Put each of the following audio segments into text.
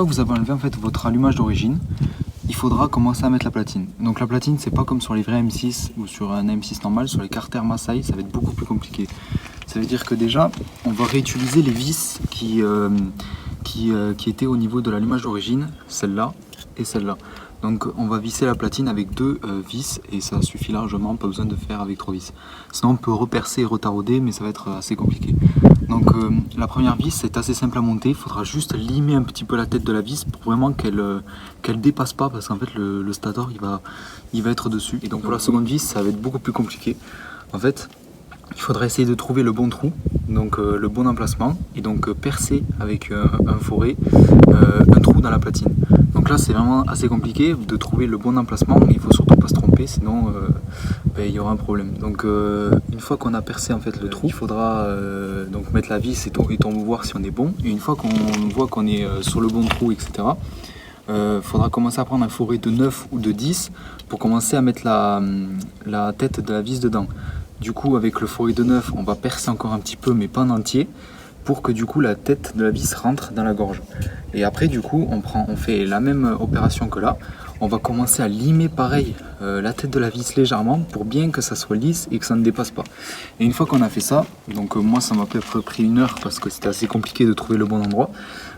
fois que vous avez enlevé en fait votre allumage d'origine, il faudra commencer à mettre la platine. Donc la platine, c'est pas comme sur les vrais M6 ou sur un M6 normal, sur les Carter Masai, ça va être beaucoup plus compliqué. Ça veut dire que déjà, on va réutiliser les vis qui étaient au niveau de l'allumage d'origine, celle-là et celle-là. Donc on va visser la platine avec 2 vis et ça suffit largement, pas besoin de faire avec 3 vis. Sinon on peut repercer et retarauder, mais ça va être assez compliqué. Donc la première vis c'est assez simple à monter, il faudra juste limer un petit peu la tête de la vis pour vraiment qu'elle dépasse pas, parce qu'en fait le stator il va être dessus. Et donc pour la seconde vis ça va être beaucoup plus compliqué. En fait il faudra essayer de trouver le bon trou, donc le bon emplacement, et donc percer avec un foret un trou dans la platine. Donc là c'est vraiment assez compliqué de trouver le bon emplacement, il faut surtout pas se tromper, sinon il y aura un problème. Donc une fois qu'on a percé en fait le trou, il faudra donc mettre la vis et on va voir si on est bon. Et une fois qu'on voit qu'on est sur le bon trou, etc., faudra commencer à prendre un foret de 9 ou de 10 pour commencer à mettre la tête de la vis dedans. Du coup avec le foret de 9 on va percer encore un petit peu, mais pas en entier, pour que du coup la tête de la vis rentre dans la gorge. Et après du coup on fait la même opération que là, on va commencer à limer pareil la tête de la vis légèrement pour bien que ça soit lisse et que ça ne dépasse pas. Et une fois qu'on a fait ça, donc moi ça m'a peut-être pris 1 heure parce que c'était assez compliqué de trouver le bon endroit.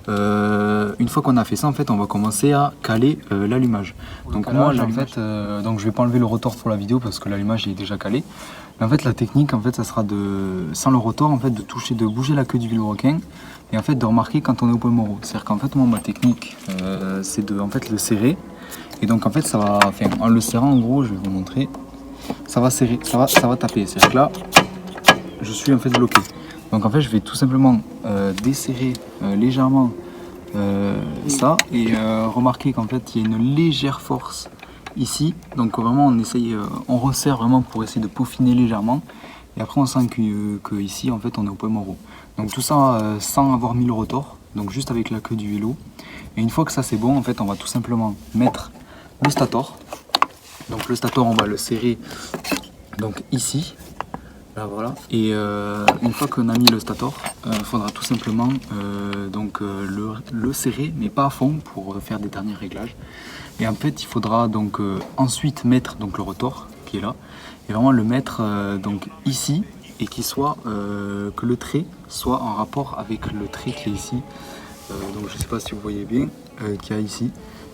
Une fois qu'on a fait ça, en fait, on va commencer à caler l'allumage. Donc moi, en fait, donc je vais pas enlever le rotor pour la vidéo parce que l'allumage est déjà calé. Mais en fait, la technique, en fait, ça sera sans le rotor, en fait, de bouger la queue du vilebrequin et en fait de remarquer quand on est au point moro. C'est-à-dire qu'en fait, moi, ma technique, c'est de, en fait, le serrer. Et donc, en fait, ça va, enfin, en le serrant, en gros, je vais vous montrer, ça va serrer, ça va taper. C'est-à-dire que là, je suis en fait bloqué. Donc en fait je vais tout simplement desserrer légèrement ça et remarquer qu'en fait il y a une légère force ici. Donc vraiment on resserre vraiment pour essayer de peaufiner légèrement. Et après on sent que ici en fait on est au point moro. Donc tout ça sans avoir mis le rotor, donc juste avec la queue du vélo. Et une fois que ça c'est bon, en fait on va tout simplement mettre le stator. Donc le stator on va le serrer donc ici. Là, voilà. Et une fois qu'on a mis le stator, il faudra tout simplement le serrer, mais pas à fond pour faire des derniers réglages. Et en fait, il faudra donc ensuite mettre donc, le rotor qui est là, et vraiment le mettre donc ici, et que le trait soit en rapport avec le trait qui est ici. Donc je ne sais pas si vous voyez bien, qu'il y a ici.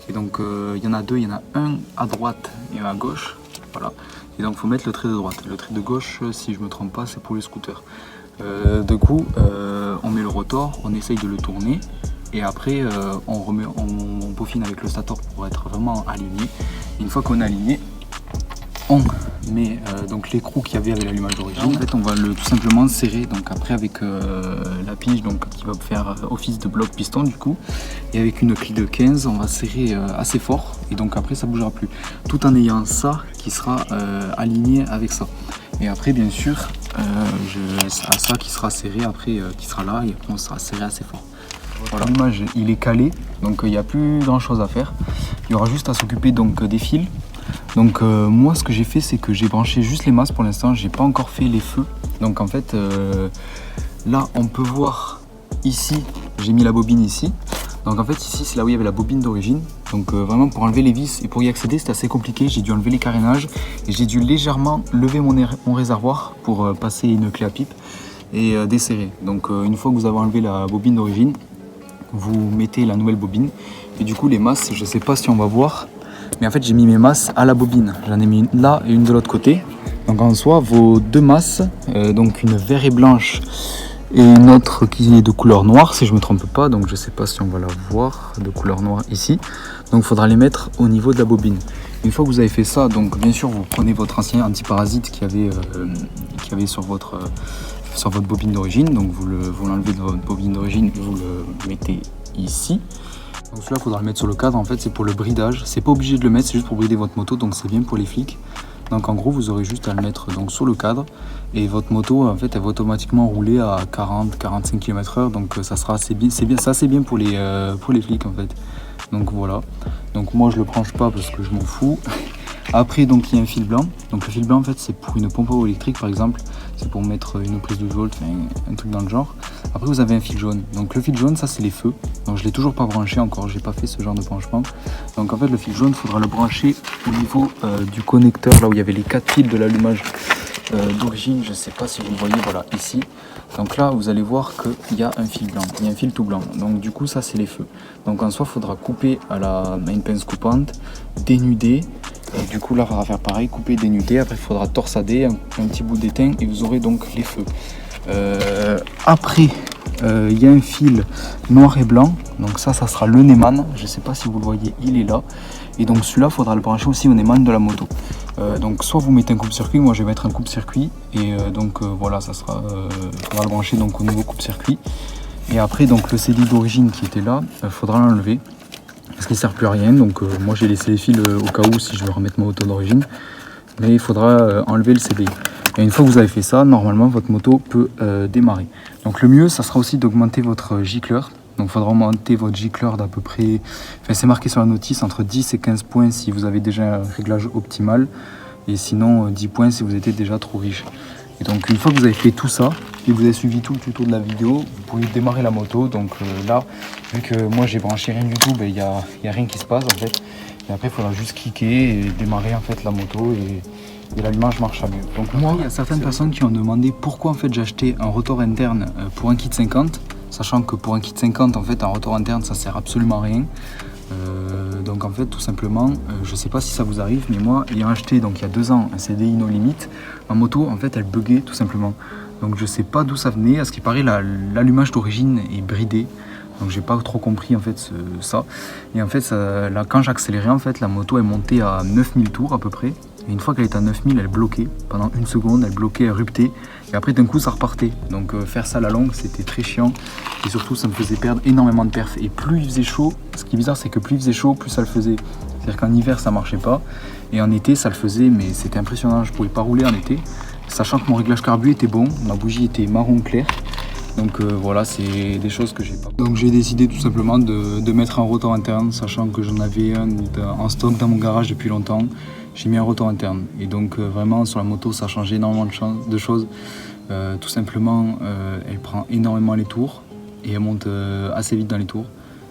Et donc il y en a 2, il y en a un à droite et un à gauche. Voilà. Et donc il faut mettre le trait de droite. Le trait de gauche, si je ne me trompe pas, c'est pour les scooters. Du coup, on met le rotor, on essaye de le tourner. Et après, on peaufine avec le stator pour être vraiment aligné. Et une fois qu'on est aligné, on met donc l'écrou qu'il y avait avec l'allumage d'origine. En fait, on va tout simplement serrer. Donc après avec la pige donc, qui va faire office de bloc piston du coup. Et avec une clé de 15, on va serrer assez fort. Et donc après, ça ne bougera plus. Tout en ayant ça qui sera aligné avec ça. Et après, bien sûr, ça qui sera serré après, qui sera là. Et après, on sera serré assez fort. Voilà. L'allumage, il est calé. Donc il n'y a plus grand chose à faire. Il y aura juste à s'occuper donc des fils. Donc moi ce que j'ai fait c'est que j'ai branché juste les masses pour l'instant, j'ai pas encore fait les feux. Donc en fait là on peut voir ici, j'ai mis la bobine ici. Donc en fait ici c'est là où il y avait la bobine d'origine. Donc vraiment pour enlever les vis et pour y accéder c'était assez compliqué. J'ai dû enlever les carénages et j'ai dû légèrement lever mon réservoir pour passer une clé à pipe et desserrer. Donc une fois que vous avez enlevé la bobine d'origine, vous mettez la nouvelle bobine. Et du coup les masses, je sais pas si on va voir, mais en fait j'ai mis mes masses à la bobine. J'en ai mis une là et une de l'autre côté. Donc en soi vos 2 masses, donc une vert et blanche et une autre qui est de couleur noire si je me trompe pas. Donc je sais pas si on va la voir de couleur noire ici. Donc il faudra les mettre au niveau de la bobine. Une fois que vous avez fait ça, donc bien sûr vous prenez votre ancien antiparasite qui avait sur votre bobine d'origine. Donc vous l'enlevez de votre bobine d'origine et vous le mettez ici. Donc celui-là, il faudra le mettre sur le cadre, en fait c'est pour le bridage. C'est pas obligé de le mettre, c'est juste pour brider votre moto, donc c'est bien pour les flics. Donc en gros vous aurez juste à le mettre donc, sur le cadre et votre moto en fait elle va automatiquement rouler à 40-45 km/h. Donc ça sera assez bien, c'est bien pour les flics en fait. Donc voilà. Donc moi je le branche pas parce que je m'en fous. Après donc il y a un fil blanc. Donc le fil blanc en fait c'est pour une pompe à eau électrique par exemple. C'est pour mettre une prise 12 volts, un truc dans le genre. Après vous avez un fil jaune. Donc le fil jaune ça c'est les feux. Donc je l'ai toujours pas branché encore, j'ai pas fait ce genre de branchement. Donc en fait le fil jaune il faudra le brancher au niveau du connecteur, là où il y avait les 4 fils de l'allumage d'origine. Je sais pas si vous le voyez, voilà ici. Donc là vous allez voir qu'il y a un fil blanc, il y a un fil tout blanc. Donc du coup ça c'est les feux. Donc en soi il faudra couper à une pince coupante, dénuder. Et du coup là on va faire pareil, couper, dénuder. Après il faudra torsader un petit bout d'étain et vous aurez donc les feux. Après il y a un fil noir et blanc. Donc ça sera le Neumann. Je sais pas si vous le voyez, il est là. Et donc celui-là il faudra le brancher aussi au Neumann de la moto. Donc soit vous mettez un coupe-circuit, moi je vais mettre un coupe-circuit. Et voilà, ça sera, faudra le brancher donc au nouveau coupe-circuit. Et après donc le CD d'origine qui était là, faudra l'enlever. Parce qu'il ne sert plus à rien, donc moi j'ai laissé les fils au cas où si je veux remettre ma moto d'origine. Mais il faudra enlever le CDI. Et une fois que vous avez fait ça, normalement votre moto peut démarrer. Donc le mieux, ça sera aussi d'augmenter votre gicleur. Donc il faudra augmenter votre gicleur d'à peu près, enfin c'est marqué sur la notice, entre 10 et 15 points si vous avez déjà un réglage optimal. Et sinon 10 points si vous étiez déjà trop riche. Et donc une fois que vous avez fait tout ça, et vous avez suivi tout le tuto de la vidéo, vous pouvez démarrer la moto. Donc là, vu que moi j'ai branché rien du tout, il n'y a rien qui se passe en fait. Et après il faudra juste cliquer et démarrer en fait la moto et l'allumage marchera mieux. Donc moi, il y a certaines personnes qui ont demandé pourquoi en fait j'ai acheté un rotor interne pour un kit 50, sachant que pour un kit 50 en fait un rotor interne ça sert absolument à rien. Donc en fait tout simplement, je sais pas si ça vous arrive, mais moi ayant acheté donc il y a 2 ans un CDI No Limit, ma moto en fait elle buguait tout simplement. Donc je sais pas d'où ça venait, à ce qui paraît l'allumage d'origine est bridé. Donc j'ai pas trop compris en fait ça. Et en fait là quand j'accélérais en fait la moto est montée à 9000 tours à peu près. Et une fois qu'elle était à 9000 elle bloquait. Pendant une seconde elle bloquait, elle ruptait. Et après d'un coup ça repartait. Donc faire ça à la longue c'était très chiant. Et surtout ça me faisait perdre énormément de perf. Et plus il faisait chaud, ce qui est bizarre c'est que plus il faisait chaud, plus ça le faisait. C'est-à-dire qu'en hiver ça marchait pas. Et en été ça le faisait, mais c'était impressionnant, je pouvais pas rouler en été. Sachant que mon réglage carbu était bon, ma bougie était marron clair. Donc voilà, c'est des choses que j'ai pas. Donc j'ai décidé tout simplement de mettre un rotor interne, sachant que j'en avais un en stock dans mon garage depuis longtemps. J'ai mis un rotor interne. Et donc vraiment sur la moto ça a changé énormément de choses. Tout simplement elle prend énormément les tours et elle monte assez vite dans les tours.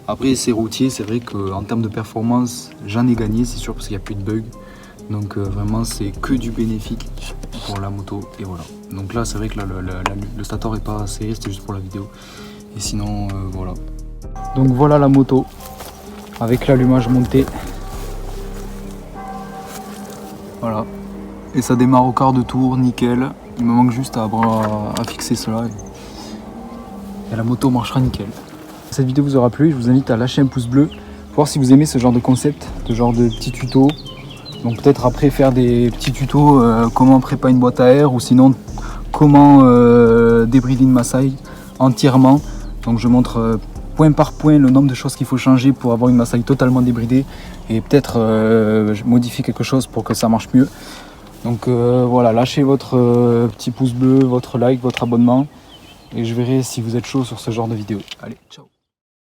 Après ces routiers, c'est vrai qu'en termes de performance j'en ai gagné, c'est sûr, parce qu'il n'y a plus de bugs. Donc vraiment c'est que du bénéfique pour la moto et voilà. Donc là c'est vrai que là, le stator est pas serré, c'était juste pour la vidéo. Et sinon voilà. Donc voilà la moto avec l'allumage monté. Voilà. Et ça démarre au quart de tour, nickel. Il me manque juste à fixer cela. Et la moto marchera nickel. Cette vidéo vous aura plu, je vous invite à lâcher un pouce bleu pour voir si vous aimez ce genre de concept, ce genre de petits tutos. Donc peut-être après faire des petits tutos comment préparer une boîte à air, ou sinon comment débrider une Masai entièrement. Donc je montre point par point le nombre de choses qu'il faut changer pour avoir une Masai totalement débridée, et peut-être modifier quelque chose pour que ça marche mieux. Donc voilà, lâchez votre petit pouce bleu, votre like, votre abonnement, et je verrai si vous êtes chaud sur ce genre de vidéo. Allez, ciao.